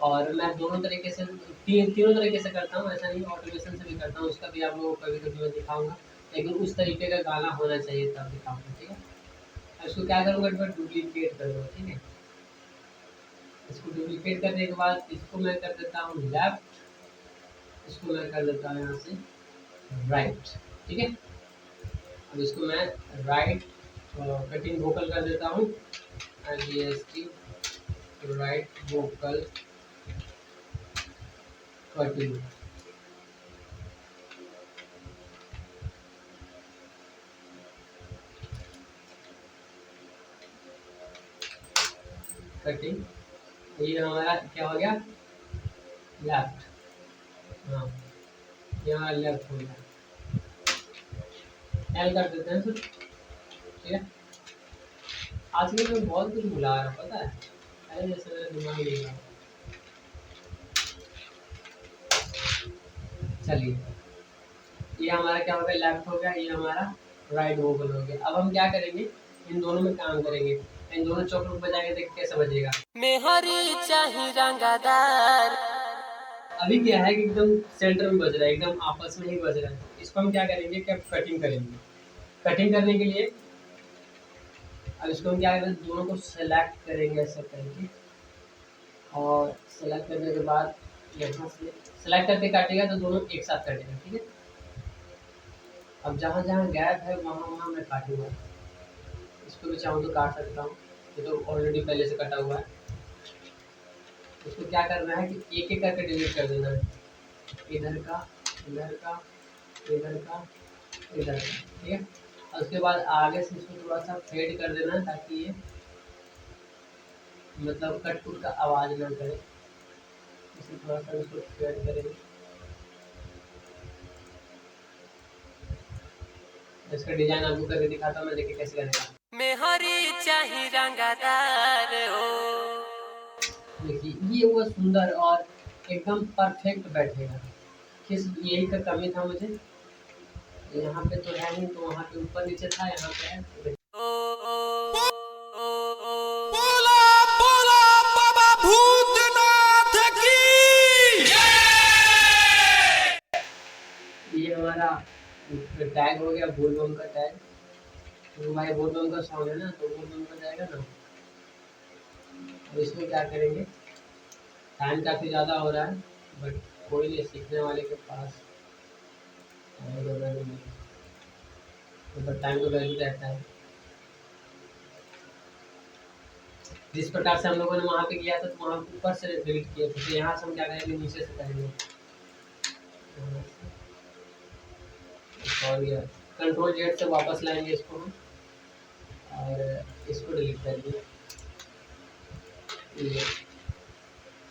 और मैं दोनों तरीके से, तीनों तरीके से करता हूँ। ऐसा नहीं, ऑटोमेशन से भी करता हूँ, उसका भी आप लोगों को कभी-कभी मैं दिखाऊँगा। लेकिन उस तरीके का गाना होना चाहिए तब दिखाऊँगा, ठीक है। अब इसको क्या करूँगा, एक बार डुप्लीकेट करूँगा, ठीक है। इसको डुप्लीकेट करने के बाद इसको मैं कर देता हूँ लेफ्ट, इसको मैं कर देता हूँ यहाँ से राइट, ठीक है। अब इसको मैं राइट कटिंग वोकल कर देता हूँ, RGST right vocal cutting. Cutting ये हमारा क्या हो गया, लेफ्ट, हाँ ये हमारा लेफ्ट हो गया। एल कर देते हैं सर, ठीक है। आजकल मैं बहुत कुछ भुला रहा, पता है, पहले जैसे मेरा दिमाग नहीं रहा। चलिए ये हमारा क्या हो गया, लेफ्ट हो गया, ये हमारा राइट वोकल हो गया। अब हम क्या करेंगे, इन दोनों में काम करेंगे। इन दोनों चौकों को बजाएंगे, देख कैसे बजेगा। मेहरी चाही रंगदार। अभी क्या है कि एकदम सेंटर में बज रहा है, एकदम आपस में ही बज रहा है। इसको हम क्या करेंगे कि अब कटिंग करेंगे। कटिंग करने के लिए अब इसको हम क्या करेंगे, दोनों को सेलेक्ट करेंगे ऐसा करके, और सेलेक्ट करने के बाद यहाँ से सेलेक्ट करके काटेगा तो दोनों एक साथ काटेगा, ठीक है। अब जहाँ जहाँ गैप है वहाँ वहाँ मैं काटूंगा। इसको भी चाहूँ तो काट सकता हूँ, ये तो ऑलरेडी पहले से कटा हुआ है। इसको क्या करना है कि एक एक करके डिलीट कर देना है, इधर का, इधर का, इधर का, इधर का, ठीक है। और उसके बाद आगे से इसको थोड़ा सा फेड कर देना है ताकि ये मतलब कटपुट का आवाज़ ना करे। इसे थोड़ा सा इसको फेड करेंगे। इसका डिजाइन आपको करके दिखाता हूँ मैं, देखिए कैसे करेगा। मेहरी चाही रंगदार हो। देखिए ये हुआ सुंदर और एकदम परफेक्ट बैठेगा। किस यही का कमी था मुझे, यहाँ पे तो है नहीं, तो वहाँ पे ऊपर नीचे था, यहाँ पे है तो बोला बोला बाबा भूतनाथ की ये हमारा टैग हो गया, बोल बम का टैग। तो भाई बोल बम का सॉन्ग है ना, तो बोल बम का जाएगा ना। तो इसमें क्या करेंगे, टाइम काफ़ी ज़्यादा हो रहा है बट कोई नहीं, सीखने वाले के पास तो टाइम तो वैल्यू रहता है। जिस प्रकार से हम लोगों ने वहाँ पे किया था, तो वहाँ ऊपर से डिलीट किए थे, तो यहाँ से हम क्या करेंगे, नीचे से करेंगे। और ये कंट्रोल जेड से वापस लाएंगे इसको हम, और इसको डिलीट करेंगे।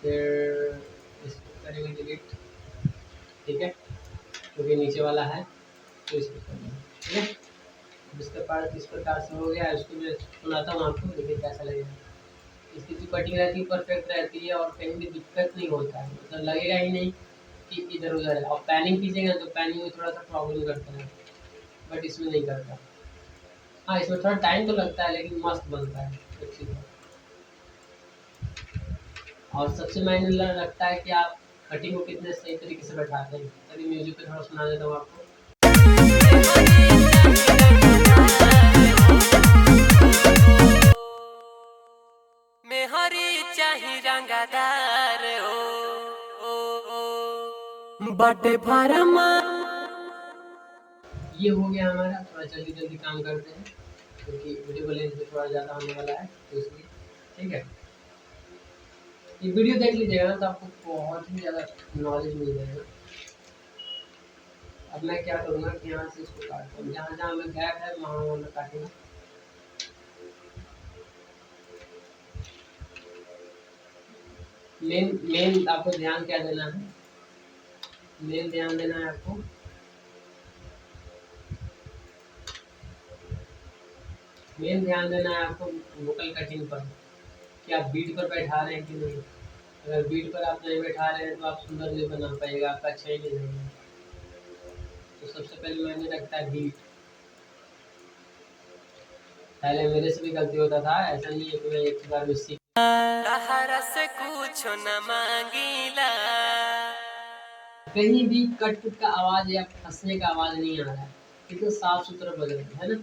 फिर इसको करेंगे डिलीट, ठीक है, क्योंकि नीचे वाला है तो इसको करेंगे, ठीक है। जिसके पास इस प्रकार से हो गया, इसको मैं सुनाता हूँ आपको, देखिए कैसा लगेगा। इसकी जो कटिंग रहती है परफेक्ट रहती है और कहीं भी दिक्कत नहीं होता है, मतलब लगेगा ही नहीं कि इधर उधर है। और पैनिंग कीजिएगा तो पैनिंग में थोड़ा सा प्रॉब्लम करता है, बट इसमें नहीं करता। हाँ, इसमें थोड़ा टाइम तो लगता है लेकिन मस्त बनता है, अच्छी तरह। और सबसे मायने रखता है कि आप कटिंग को कितने सही तरीके से बैठाते हैं। चलिए म्यूजिक पे थोड़ा सुना देता हूँ आपको। मेहरी चाही रंगदार हो। बटे फार्मा ये हो गया हमारा, थोड़ा जल्दी जल्दी काम करते हैं क्योंकि वीडियो का लेंथ भी थोड़ा ज़्यादा होने वाला है, तो इसलिए ठीक है। ये वीडियो देख लीजिएगा ना तो आपको बहुत ही ज़्यादा नॉलेज मिल जाएगा। अब मैं क्या करूँगा कि यहाँ से इसको काटता हूँ, जहाँ जहाँ में गैप है वहाँ वहाँ मैं काटूँगा। मेन आपको ध्यान क्या देना है, मेन ध्यान देना है आपको मेन ध्यान देना है आपको वोकल कटिंग पर, कि आप बीट पर बैठा रहे हैं कि नहीं। अगर बीट पर आप नहीं बैठा रहे हैं तो आप सुंदर नहीं बना पाएगा, आपका अच्छा ही नहीं रहेगा। तो सबसे पहले मैंने रखता है बीट। पहले मेरे से भी गलती होता था, ऐसा नहीं है कि मैं एक बार में सीख। तहरा से कुछ न मांगीला। कहीं भी कट कुट का आवाज़ या फंसने का आवाज़ नहीं आ रहा है, कितना साफ सुथरा बज रहा है ना।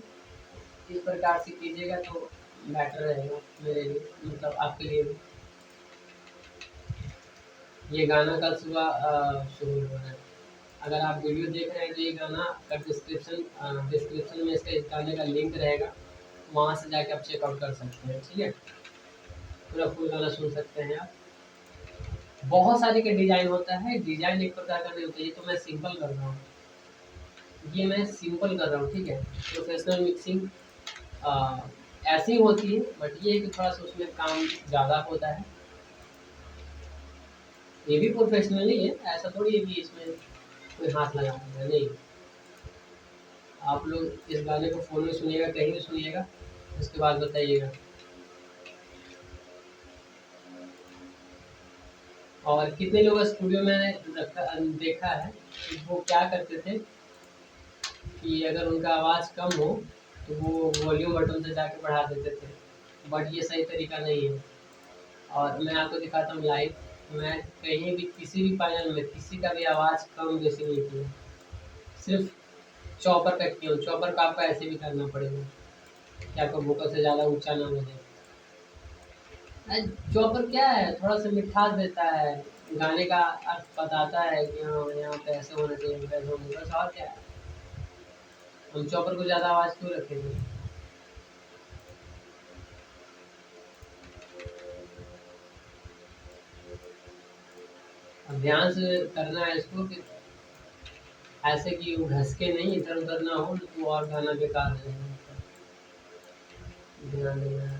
इस प्रकार से कीजिएगा तो बेटर रहेगा मेरे लिए, मतलब आपके लिए भी। ये गाना कल सुबह शुरू हो रहा है। अगर आप वीडियो देख रहे हैं तो ये गाना का डिस्क्रिप्शन में इसके इस गाने का लिंक रहेगा, वहाँ से जाके आप चेकआउट कर सकते हैं, ठीक है। पूरा फुल गाना सुन सकते हैं आप। बहुत सारे का डिजाइन होता है, डिजाइन एक प्रकार का नहीं होता। ये तो मैं सिंपल कर रहा हूँ, ये मैं सिंपल कर रहा हूँ, ठीक है। प्रोफेशनल मिक्सिंग ऐसी होती है, बट ये है कि थोड़ा सा उसमें काम ज़्यादा होता है। ये भी प्रोफेशनल नहीं है, ऐसा थोड़ी है कि इसमें कोई हाथ लगा देगा, नहीं। आप लोग इस गाने को फ़ोन में सुनिएगा, कहीं भी सुनिएगा, उसके बाद बताइएगा। और कितने लोग स्टूडियो में देखा है कि वो क्या करते थे कि अगर उनका आवाज़ कम हो तो वो वॉल्यूम बटन से जाके बढ़ा देते थे, बट ये सही तरीका नहीं है। और मैं आपको दिखाता हूँ लाइव, मैं कहीं भी किसी भी पैनल में किसी का भी आवाज़ कम जैसे नहीं किया, सिर्फ चॉपर का किया हूँ। चॉपर का आपको ऐसे भी करना पड़ेगा कि आपको वोकल से ज़्यादा ऊंचा ना हो जाए। चॉपर क्या है, थोड़ा सा मिठास देता है, गाने का अर्थ बताता है कि हाँ यहाँ पे ऐसे होना चाहिए, वैसे होना चाहिए, बस। और क्या है, हम चॉपर को ज़्यादा आवाज़ क्यों रखेंगे। अब ध्यान से करना है इसको कि ऐसे कि वो घसके नहीं, इधर उधर ना हो, तो और गाना बेकार हो जाएगा। ध्यान देना है,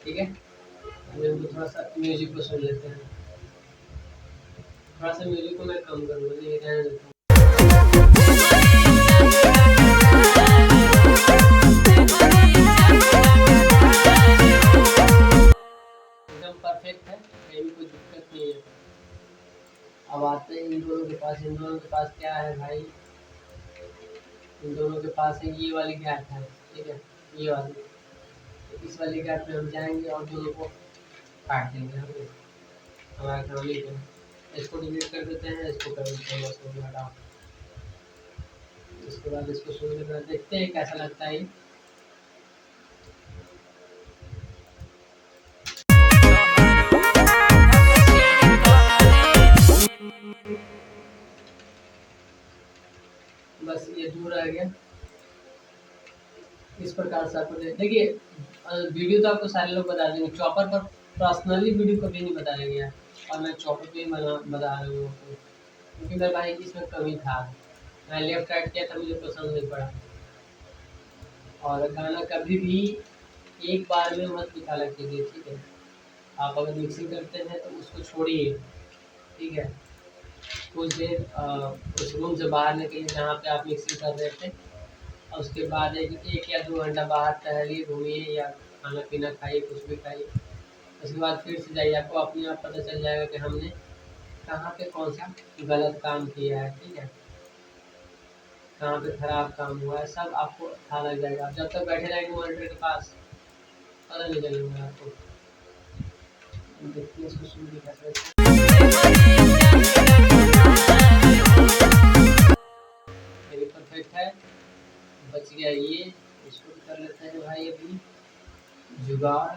ठीक है। अभी हम थोड़ा सा म्यूजिक को सुन लेते हैं। थोड़ा सा म्यूजिक को मैं कम करूँगा, नहीं रहने देता हूँ। एकदम परफेक्ट है, कहीं भी कोई दिक्कत नहीं है। अब आते हैं इन दोनों के पास। इन दोनों के पास क्या है भाई, इन दोनों के पास है ये वाली गैप है, ठीक है, ये वाली। तो इस वाली गैप में हम जाएंगे और दोनों को काट देंगे। हम हमारा काम ही है। इसको डिलीट कर देते हैं, इसको कर देते हैं, इसको भी हटाओ। इसके बाद इसको सुनने के बाद देखते हैं कैसा लगता है ये। बस ये दूर रह गया। इस प्रकार से आपको देखिए, वीडियो तो आपको सारे लोग बता देंगे, चॉपर पर पर्सनली वीडियो कभी नहीं बताया गया, और मैं चॉपर पे ही बता रहा हूँ आपको, क्योंकि मेरे भाई इसमें कमी था। मैं लेफ्ट राइट किया था, मुझे पसंद नहीं पड़ा। और गाना कभी भी एक बार में मत निकाला कीजिए, ठीक है। आप अगर मिक्सिंग करते हैं तो उसको छोड़िए, ठीक है। कुछ देर उस रूम से बाहर निकलिए जहाँ पे आप मिक्सिंग कर रहे थे, और उसके बाद एक या 2 घंटा बाहर टहलिए, घूमिए, या खाना पीना खाइए, कुछ भी खाइए। उसके बाद फिर से जाइए, आपको अपने आप पता चल जाएगा कि हमने कहाँ पे कौन सा गलत काम किया है, ठीक है, कहाँ पे खराब काम हुआ है, सब आपको अच्छा लग जाएगा। जब तक बैठे रहेंगे मॉनिटर के पास, पता नहीं चलेगा आपको। देखिए इसको सुन के कैसा परफेक्ट है। बच गया ये, इसको भी कर लेते हैं भाई अभी जुगाड़।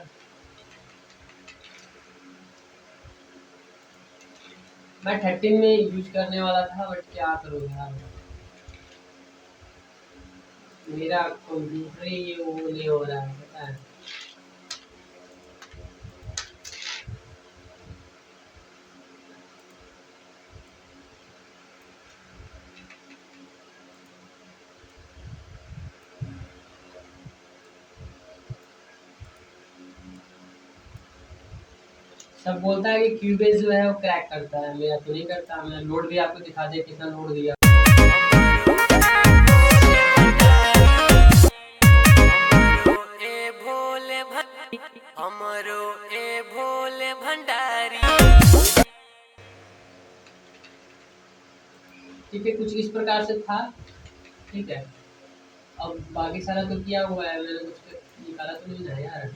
मैं 13 में यूज करने वाला था, बट क्या करूँ यार, मेरा कंप्यूटर ही वो नहीं हो रहा है, पता है। सब बोलता है कि क्यूबेस जो है वो क्रैक करता है, मेरा तो नहीं करता। मैं लोड भी आपको दिखा दे कितना लोड दिया। हमरो ए भोले भंडारी। ठीक है, कुछ इस प्रकार से था, ठीक है। अब बाकी सारा तो किया हुआ है, मैंने कुछ निकाला तो नहीं है यार।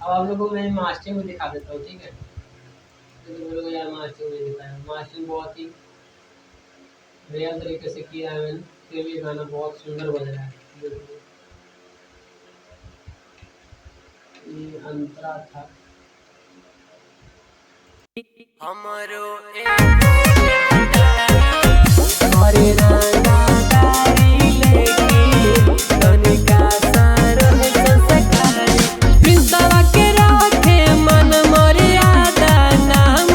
अब आप लोगों को मैं मास्टरिंग में दिखा देता हूँ, ठीक है। तो बोलोगे यार मास्टरिंग में दिखाया, मास्टरिंग बहुत ही बढ़िया तरीके से किया है मैंने, फिर भी गाना बहुत सुंदर बज रहा है। ये अंतरा था। हमरो ए हरे राना गाड़ी लेके तनिका सारो संस्कारी, बिंदावा के राखे मन मर्यादा नाम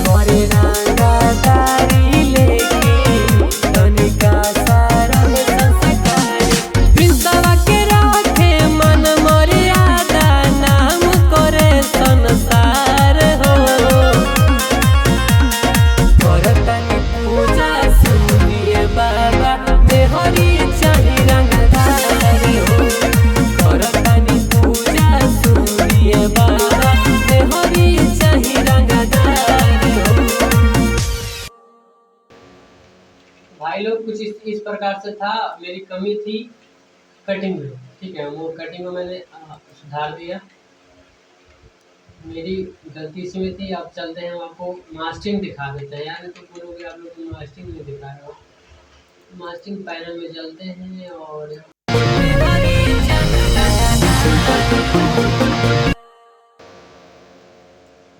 हरे राना गाड़ी लेके तनिका सारो संस्कारी, बिंदावा के राखे मन मर्यादा नाम करे संसार हो। इस प्रकार से था, मेरी कमी थी कटिंग में, ठीक है, वो कटिंग में मैंने सुधार दिया, मेरी गलती इसमें थी। अब चलते हैं, हम आपको मास्टरिंग दिखा देते हैं। यार तो बोलोगे आप लोग को मास्टरिंग नहीं दिखाया हो, मास्टरिंग पैनल में चलते हैं और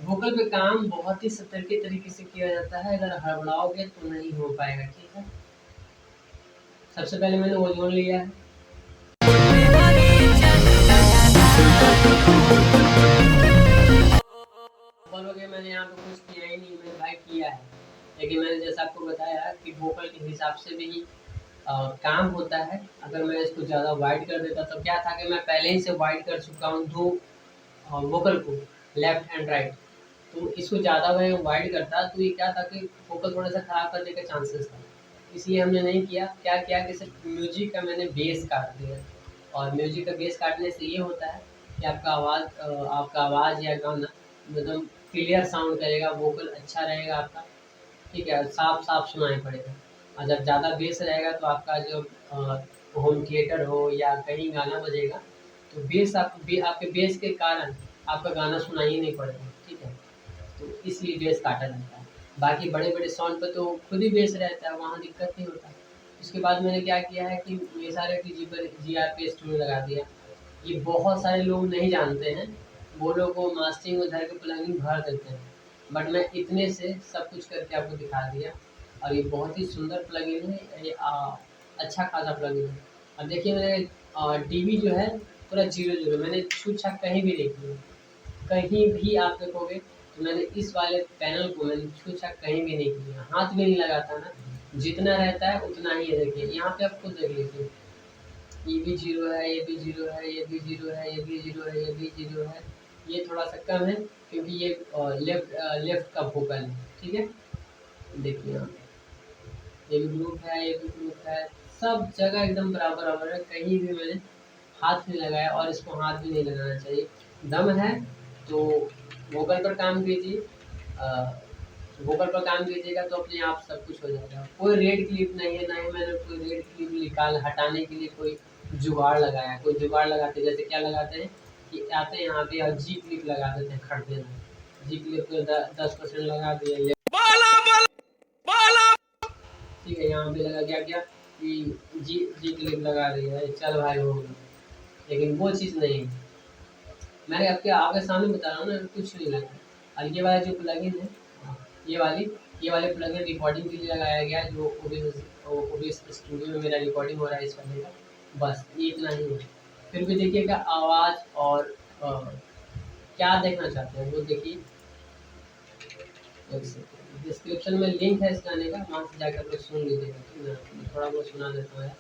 वोकल पे काम बहुत ही सतर्क तरीके से किया जाता है, अगर हड़बड़ाओगे तो नहीं हो पाएगा, ठीक है। सबसे पहले मैंने ओजोन लिया है, बोलोगे मैंने यहाँ पे कुछ किया ही नहीं, मैंने भाई किया है, लेकिन मैंने जैसा आपको बताया कि वोकल के हिसाब से भी काम होता है। अगर मैं इसको ज़्यादा वाइड कर देता तो क्या था कि मैं पहले ही से वाइड कर चुका हूँ दो वोकल को, लेफ्ट एंड राइट, तो इसको ज़्यादा मैं वाइड करता तो ये क्या था कि वोकल थोड़ा सा ख़राब करने का चांसेस था, इसलिए हमने नहीं किया। क्या किया कि सिर्फ म्यूजिक का मैंने बेस काट दिया, और म्यूजिक का बेस काटने से ये होता है कि आपका आवाज़ या गाना एकदम क्लियर साउंड करेगा, वोकल अच्छा रहेगा आपका, ठीक है, साफ साफ सुनाई पड़ेगा। और जब ज़्यादा बेस रहेगा तो आपका जो होम थिएटर हो या कहीं गाना बजेगा तो बेस आपके बेस के कारण आपका गाना सुनाई ही नहीं पड़ेगा, ठीक है, तो इसलिए बेस काटा जाता है। बाकी बड़े बड़े साउंड पे तो खुद ही बेस रहता है, वहाँ दिक्कत नहीं होता। उसके बाद मैंने क्या किया है कि ये सारे GRP स्टूडियो लगा दिया। ये बहुत सारे लोग नहीं जानते हैं, वो लोग को मास्टरिंग उधर के प्लगइन भर देते हैं, बट मैं इतने से सब कुछ करके आपको दिखा दिया। और ये बहुत ही सुंदर प्लगइन है, ये अच्छा खासा प्लगइन है। अब देखिए मेरे डीबी जो है पूरा 0 मैंने छूट छाट कहीं भी नहीं की, कहीं भी आप देखोगे तो मैंने इस वाले पैनल को मैंने छूट छाट कहीं भी नहीं किया, हाथ भी नहीं लगाता ना, जितना रहता है उतना ही है। देखिए यहाँ पे आप खुद देख लीजिए, ये भी 0 है, ये भी 0 है, ये भी 0 है, ये भी 0 है, ये भी 0 है, ये थोड़ा सा कम है क्योंकि ये लेफ्ट का वोकल है, ठीक है। देखिए यहाँ ये भी ग्रुप है, ये भी ग्रुप है, सब जगह एकदम बराबर बराबर है, कहीं भी मैंने हाथ नहीं लगाया, और इसको हाथ भी नहीं लगाना चाहिए। दम है तो वोकल पर काम कीजिए, वोकल पर काम कीजिएगा तो अपने आप सब कुछ हो जाएगा। कोई रेड क्लिप नहीं है, ना ही मैंने कोई रेड क्लिप निकाल हटाने के लिए कोई जुगाड़ लगाया। कोई जुगाड़ लगाते जैसे क्या लगाते हैं कि आते हैं यहाँ पे और जी क्लिप लगा देते हैं खरीदे में, जी क्लिप को 10% लगा दिया, ये ठीक है, यहाँ पे लगा क्या क्या कि जी क्लिप लगा रही है, चल भाई हो गया, लेकिन वो चीज़ नहीं है। मैंने आपके आगे सामने बता रहा हूँ ना, कुछ नहीं लगा। और ये वाला जो प्लगइन है, ये वाले प्लगइन रिकॉर्डिंग के लिए लगाया गया है, जो OBS स्टूडियो में मेरा रिकॉर्डिंग हो रहा है इस वाले का, बस ये इतना ही है। फिर भी देखिएगा आवाज़ और क्या देखना चाहते हैं वो देखिए, डिस्क्रिप्शन में लिंक है इस गाने का, वहाँ से जाकर लोग सुन लीजिएगा, ठीक है। मैं थोड़ा बहुत सुना देता हूँ यार।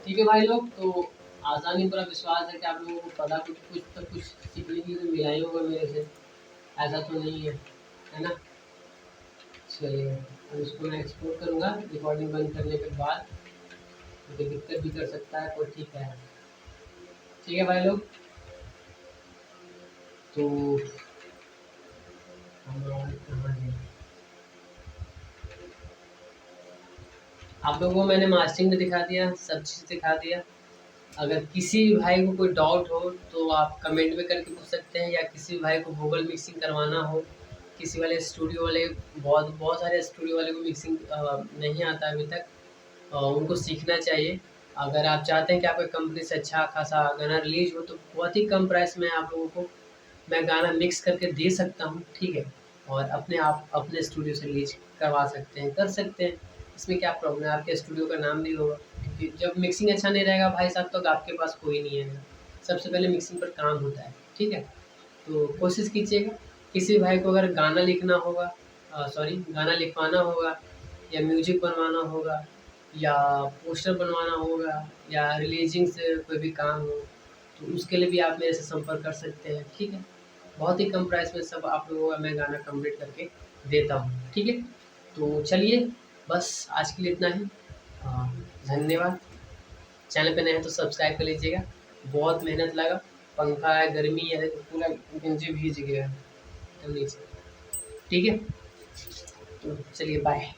ठीक है भाई लोग, तो आसानी पूरा विश्वास है कि आप लोगों को पता कुछ तो कुछ सीखने के लिए मिला ही होगा मेरे से, ऐसा तो नहीं है ना। चलिए अब इसको मैं एक्सपोर्ट करूँगा रिकॉर्डिंग बंद करने के बाद, क्योंकि दिक्कत भी कर सकता है, तो ठीक है भाई लोग। तो आप लोगों को मैंने मास्टरिंग में दिखा दिया, सब चीज़ दिखा दिया। अगर किसी भी भाई को कोई डाउट हो तो आप कमेंट में करके पूछ सकते हैं, या किसी भी भाई को वोकल मिक्सिंग करवाना हो, किसी वाले स्टूडियो वाले, बहुत सारे स्टूडियो वाले को मिक्सिंग नहीं आता अभी तक, उनको सीखना चाहिए। अगर आप चाहते हैं कि आपकी कंपनी से अच्छा खासा गाना रिलीज हो तो बहुत ही कम प्राइस में आप लोगों को मैं गाना मिक्स करके दे सकता हूँ, ठीक है। और अपने आप अपने स्टूडियो से रिलीज करवा सकते हैं, कर सकते हैं। इसमें क्या प्रॉब्लम है, आपके स्टूडियो का नाम भी होगा, क्योंकि जब मिक्सिंग अच्छा नहीं रहेगा भाई साहब तो आपके पास कोई नहीं है। सबसे पहले मिक्सिंग पर काम होता है, ठीक है। तो कोशिश कीजिएगा, किसी भाई को अगर गाना लिखना होगा, सॉरी गाना लिखवाना होगा, या म्यूजिक बनवाना होगा, या पोस्टर बनवाना होगा, या रिलीजिंग से कोई भी काम हो, तो उसके लिए भी आप मेरे से संपर्क कर सकते हैं, ठीक है। बहुत ही कम प्राइस में सब आप लोगों का मैं गाना कंप्लीट करके देता हूँ, ठीक है। तो चलिए, बस आज के लिए इतना ही। धन्यवाद। चैनल पे नए हैं तो सब्सक्राइब कर लीजिएगा। बहुत मेहनत लगा, पंखा है, गर्मी है, तो पूरा गंजी भीज गया है एकदम नीचे, ठीक है। तो चलिए बाय।